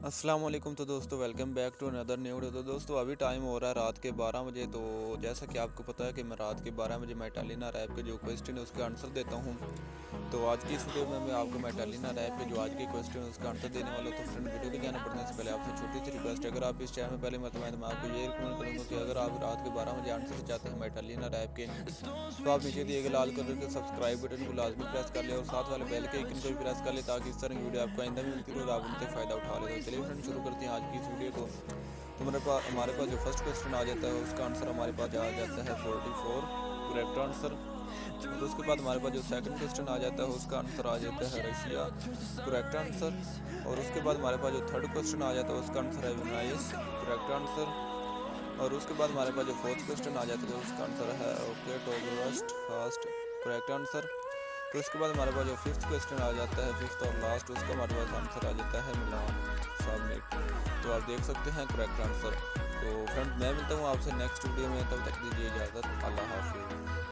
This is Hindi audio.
अस्सलाम वालेकुम। तो दोस्तों welcome back to another new video. तो दोस्तों अभी टाइम हो रहा है रात के 12 बजे। तो जैसा कि आपको पता है कि मैं रात के 12 बजे माय टेलीनॉर ऐप के जो क्वेश्चन है उसका आंसर देता हूं। तो आज की इस वीडियो में मैं आपको माय टेलीनॉर ऐप के जो आज के क्वेश्चन है उसका आंसर देने वाला हूं। तो फ्रेंड वीडियो को जाना पड़ने से पहले आपसे छोटी सी रिक्वेस्ट है, अगर आप इस चैनल में पहले मरतबा हैं तो मैं आपको ये रिकमेंड करूँगा कि अगर आप रात के 12 बजे आंसर चाहते हैं माय टेलीनॉर ऐप के, तो आप नीचे दिए गए लाल कलर के सब्सक्राइब बटन को लाजमी प्रेस कर ले और साथ वाले बेल के आइकन को भी प्रेस कर ले, ताकि इस तरह की वीडियो आपको आइंदा भी मिलती रहे और आप उनसे फ़ायदा उठा ले। तो चलिए फ्रेंड शुरू करते हैं आज की इस वीडियो को। तो हमारे पास जो फर्स्ट क्वेश्चन आ जाता है उसका आंसर हमारे पास आ जाता है 44 करेक्ट आंसर। और उसके बाद हमारे पास जो सेकंड क्वेश्चन आ जाता है उसका आंसर आ जाता है रशिया, करेक्ट आंसर। और उसके बाद हमारे पास जो थर्ड क्वेश्चन आ जाता है उसका आंसर है यूनाइस, करेक्ट आंसर। और उसके बाद हमारे पास जो फोर्थ क्वेश्चन आ जाता है उसका आंसर है ओके टोगरस्ट फास्ट, करेक्ट आंसर। तो उसके बाद हमारे पास जो फिफ्थ क्वेश्चन आ जाता है, फिफ्थ और लास्ट, उसका हमारे पास आंसर आ जाता है मिलान सबमिट। तो आप देख सकते हैं करेक्ट आंसर। तो फ्रेंड मैं मिलता हूँ आपसे नेक्स्ट वीडियो में, तब तक दीजिए इजाज़त, अल्लाह हाफिज़।